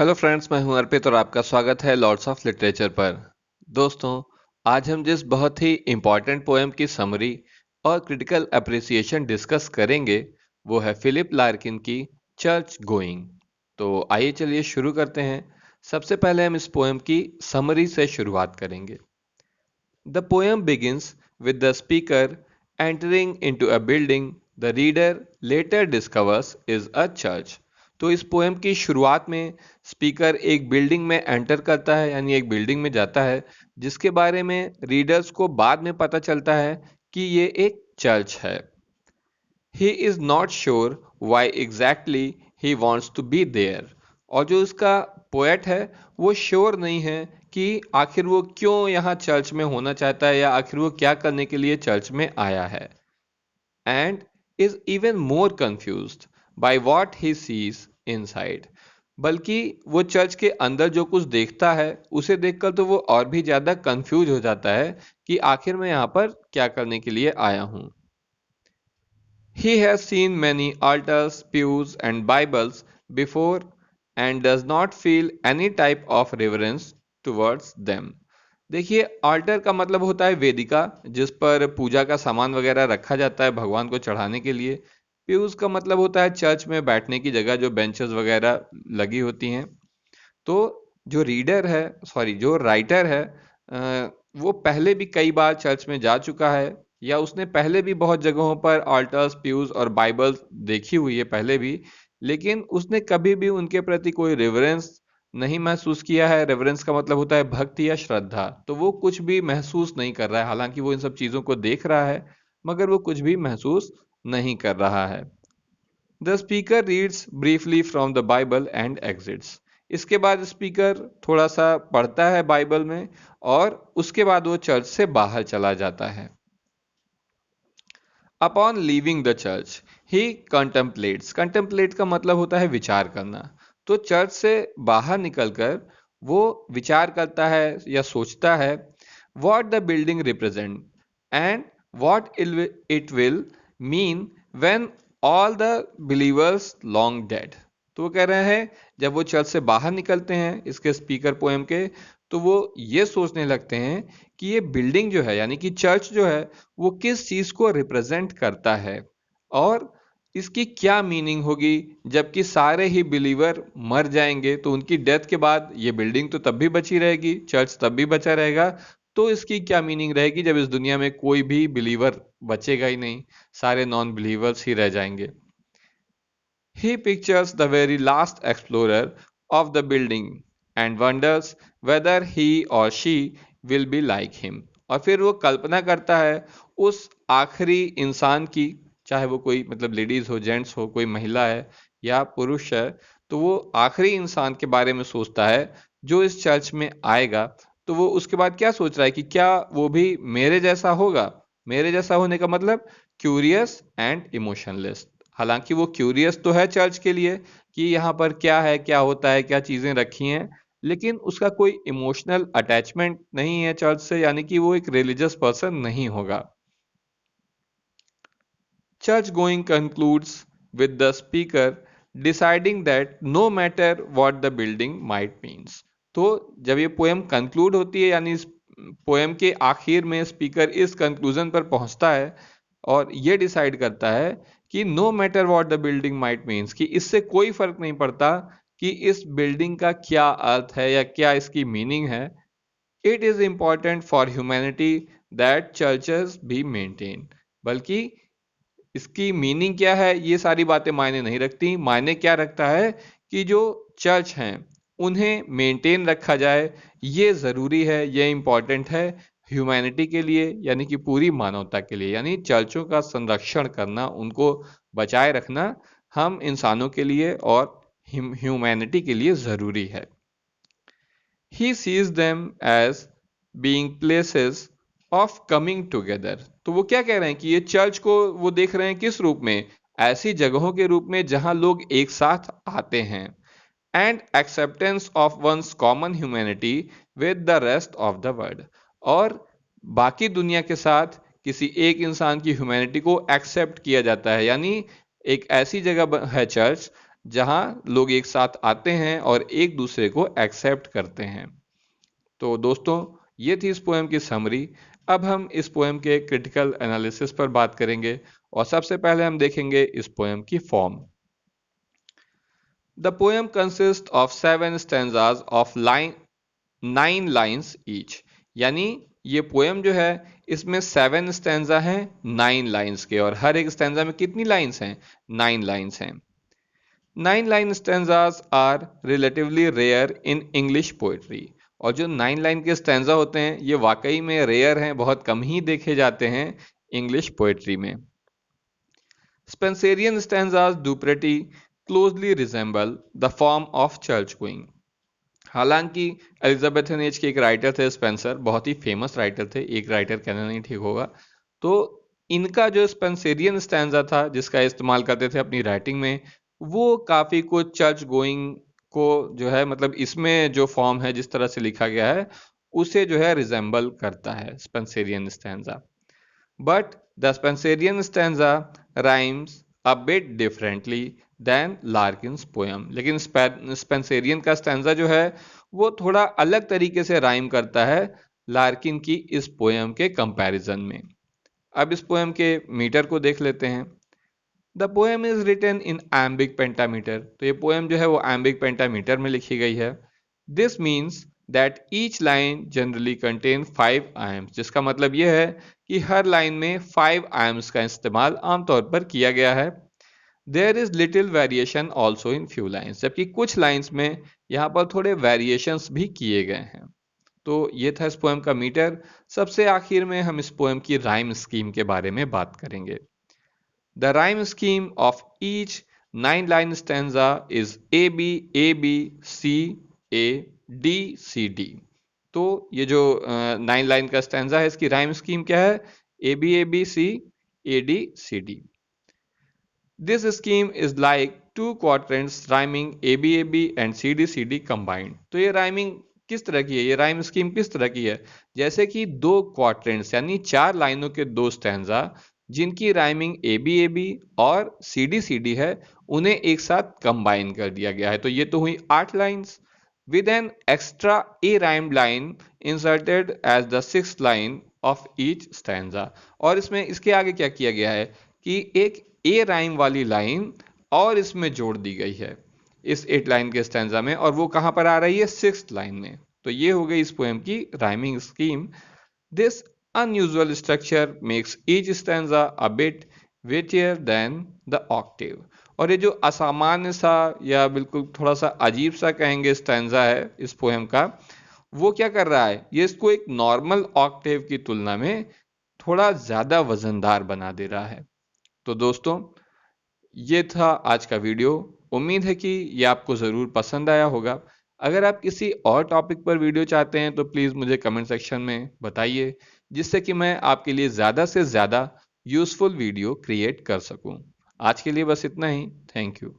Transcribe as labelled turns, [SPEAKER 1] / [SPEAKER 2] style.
[SPEAKER 1] Hello friends, मैं हूं अर्पित और आपका स्वागत है लॉर्ड्स ऑफ लिटरेचर पर। दोस्तों, आज हम जिस बहुत ही इम्पॉर्टेंट पोएम की समरी और क्रिटिकल अप्रिसिएशन डिस्कस करेंगे वो है फिलिप लार्किन की चर्च गोइंग। तो आइए चलिए शुरू करते हैं। सबसे पहले हम इस पोएम की समरी से शुरुआत करेंगे। The poem begins with the speaker entering into a building the reader later discovers is a church। तो इस पोएम की शुरुआत में स्पीकर एक बिल्डिंग में एंटर करता है, यानी एक बिल्डिंग में जाता है, जिसके बारे में रीडर्स को बाद में पता चलता है कि ये एक चर्च है। He is not sure why exactly he wants to be there. और जो इसका पोएट है वो श्योर नहीं है कि आखिर वो क्यों यहाँ चर्च में होना चाहता है या आखिर वो क्या करने के लिए चर्च में आया है। And is even more confused by what he sees inside. बल्कि वो चर्च के अंदर जो कुछ देखता है उसे देखकर तो वो और भी ज्यादा कंफ्यूज हो जाता है कि आखिर मैं यहाँ पर क्या करने के लिए आया हूँ। He has seen many altars, pews, and Bibles before and does not feel any type of reverence towards them। देखिए, आल्टर का मतलब होता है वेदिका, जिस पर पूजा का सामान वगैरह रखा जाता है भगवान को चढ़ाने के लिए। प्यूज का मतलब होता है चर्च में बैठने की जगह, जो बेंचेस वगैरह लगी होती हैं। तो जो रीडर है, सॉरी जो राइटर है, वो पहले भी कई बार चर्च में जा चुका है या उसने पहले भी बहुत जगहों पर ऑल्टर्स, प्यूज और बाइबल्स देखी हुई है पहले भी, लेकिन उसने कभी भी उनके प्रति कोई रेवरेंस नहीं महसूस किया है। रेवरेंस का मतलब होता है भक्ति या श्रद्धा। तो वो कुछ भी महसूस नहीं कर रहा है, हालांकि वो इन सब चीजों को देख रहा है मगर वो कुछ भी महसूस नहीं कर रहा है। The speaker reads briefly from the Bible and exits. इसके बाद स्पीकर थोड़ा सा पढ़ता है बाइबल में और उसके बाद वो चर्च से बाहर चला जाता है। Upon leaving the church he contemplates. Contemplate का मतलब होता है विचार करना। तो चर्च से बाहर निकलकर वो विचार करता है या सोचता है what the building represent and what it will mean when all the believers long dead. तो वो कह रहे हैं जब वो चर्च से बाहर निकलते हैं इसके स्पीकर पोएम के, तो वो ये सोचने लगते हैं कि ये बिल्डिंग जो है यानी कि चर्च जो है वो किस चीज को रिप्रेजेंट करता है और इसकी क्या मीनिंग होगी। जबकि सारे ही बिलीवर मर जाएंगे तो उनकी डेथ के बाद ये बिल्डिंग तो तब भी बची रहेगी, चर्च तब भी बचा रहेगा। तो इसकी क्या मीनिंग रहेगी जब इस दुनिया में कोई भी बिलीवर बचेगा ही नहीं, सारे नॉन बिलीवर्स ही रह जाएंगे। He pictures the very last explorer of the building and wonders whether he or she will be like him। और फिर वो कल्पना करता है उस आखिरी इंसान की, चाहे वो कोई मतलब लेडीज हो, जेंट्स हो, कोई महिला है या पुरुष है, तो वो आखिरी इंसान के बारे में सोचता है जो इस चर्च में आएगा। तो वो उसके बाद क्या सोच रहा है कि क्या वो भी मेरे जैसा होगा। मेरे जैसा होने का मतलब क्यूरियस एंड इमोशनलेस। हालांकि वो क्यूरियस तो है चर्च के लिए कि यहाँ पर क्या है, क्या होता है, क्या चीजें रखी हैं, लेकिन उसका कोई इमोशनल अटैचमेंट नहीं है चर्च से, यानी कि वो एक रिलीजियस पर्सन नहीं होगा। Church going concludes with the speaker deciding that no matter what the building might means. तो जब ये पोएम कंक्लूड होती है, यानी इस पोएम के आखिर में स्पीकर इस कंक्लूजन पर पहुंचता है और ये डिसाइड करता है कि no matter what the building might means, कि इससे कोई फर्क नहीं पड़ता कि इस बिल्डिंग का क्या अर्थ है या क्या इसकी मीनिंग है। It is important for humanity that churches be maintain. बल्कि इसकी मीनिंग क्या है ये सारी बातें मायने नहीं रखती। मायने क्या रखता है कि जो चर्च हैं उन्हें मेंटेन रखा जाए, ये ज़रूरी है, ये इम्पॉर्टेंट है ह्यूमैनिटी के लिए, यानी कि पूरी मानवता के लिए। यानी चर्चों का संरक्षण करना, उनको बचाए रखना हम इंसानों के लिए और ह्यूमैनिटी के लिए ज़रूरी है। He sees them as being places of coming together। तो वो क्या कह रहे हैं कि ये चर्च को वो देख रहे हैं किस रूप में, ऐसी जगहों के रूप में जहां लोग एक साथ आते हैं। And acceptance of one's common humanity with the rest of the world. और बाकी दुनिया के साथ किसी एक इंसान की ह्यूमैनिटी को एक्सेप्ट किया जाता है, यानी एक ऐसी जगह है चर्च जहां लोग एक साथ आते हैं और एक दूसरे को एक्सेप्ट करते हैं। तो दोस्तों, ये थी इस पोएम की समरी। अब हम इस पोएम के क्रिटिकल एनालिसिस पर बात करेंगे और सबसे पहले हम देखेंगे इस पोएम की form. The poem consist of 7 stanzas of 9 lines each, यानी ये पोएम जो है इसमें 7 स्टैंजा हैं 9 लाइन्स के, और हर एक स्टैंजा में कितनी लाइन्स हैं? 9 लाइन्स हैं। 9 line stanzas are relatively rare in English poetry, और जो 9 लाइन के स्टैंजा होते हैं ये वाकई में रेयर हैं, बहुत कम ही देखे जाते हैं इंग्लिश पोएट्री में। Spencerian stanzas do pretty closely resemble the form of church going. हालांकि एलिजाबेथन एज के एक राइटर थे स्पेंसर, बहुत ही फेमस राइटर थे, एक राइटर कहना नहीं ठीक होगा, तो इनका जो स्पेंसेरियन स्टैंजा था जिसका इस्तेमाल करते थे अपनी राइटिंग में, वो काफी कुछ चर्च गोइंग को जो है, मतलब इसमें जो फॉर्म है जिस तरह से लिखा गया है उसे जो है रिजेंबल करता है Spencerian stanza. But the Spenserian stanza rhymes a bit differently than Larkin's poem. लेकिन स्पेंसेरियन का स्टैंजा जो है वो थोड़ा अलग तरीके से राइम करता है लार्किन की इस पोएम के कंपैरिजन में। अब इस पोएम के मीटर को देख लेते हैं। The poem is written in iambic pentameter, तो ये पोएम जो है वो एम्बिक पेंटामीटर में लिखी गई है। This means that each line generally contain 5 AIIMS, जिसका मतलब यह है कि हर लाइन में 5 आयम्स का इस्तेमाल आमतौर पर किया गया है। There is little variation also in few lines, जबकि कुछ लाइन्स में यहाँ पर थोड़े वेरिएशंस भी किए गए हैं। तो ये था इस पोएम का मीटर। सबसे आखिर में हम इस पोएम की राइम स्कीम के बारे में बात करेंगे। The rhyme scheme of each 9-line stanza is A B A B C A D C D। तो ये जो 9 लाइन का स्टैंजा है इसकी राइम स्कीम क्या है? A B A B C A D C D। This scheme is like two quatrains rhyming A B A B and C D C D combined। तो ये राइमिंग किस तरह की है, ये राइम स्कीम किस तरह की है? जैसे कि दो क्वाट्रेंट्स यानी 4 लाइनों के दो स्टैंजा जिनकी राइमिंग ए बी और सी डी है, उन्हें एक साथ कंबाइन कर दिया गया है। तो ये तो हुई 8 lines with an extra a rhymed line inserted as the 6th line of each stanza. और इसमें इसके आगे क्या किया गया है कि एक ए राइम वाली लाइन और इसमें जोड़ दी गई है इस 8 लाइन के स्टैंजा में, और वो कहां पर आ रही है? 6th लाइन में। तो ये हो गई इस पोएम की rhyming scheme. This unusual structure makes each stanza a bit weightier than the octave। और ये जो असामान्य सा या बिल्कुल थोड़ा सा अजीब सा कहेंगे स्टैंजा है इस पोएम का, वो क्या कर रहा है? ये इसको एक नॉर्मल ऑक्टेव की तुलना में थोड़ा ज्यादा वजनदार बना दे रहा है। तो दोस्तों, ये था आज का वीडियो। उम्मीद है कि ये आपको ज़रूर पसंद आया होगा। अगर आप किसी और टॉपिक पर वीडियो चाहते हैं तो प्लीज़ मुझे कमेंट सेक्शन में बताइए, जिससे कि मैं आपके लिए ज़्यादा से ज़्यादा यूज़फुल वीडियो क्रिएट कर सकूं। आज के लिए बस इतना ही। Thank you.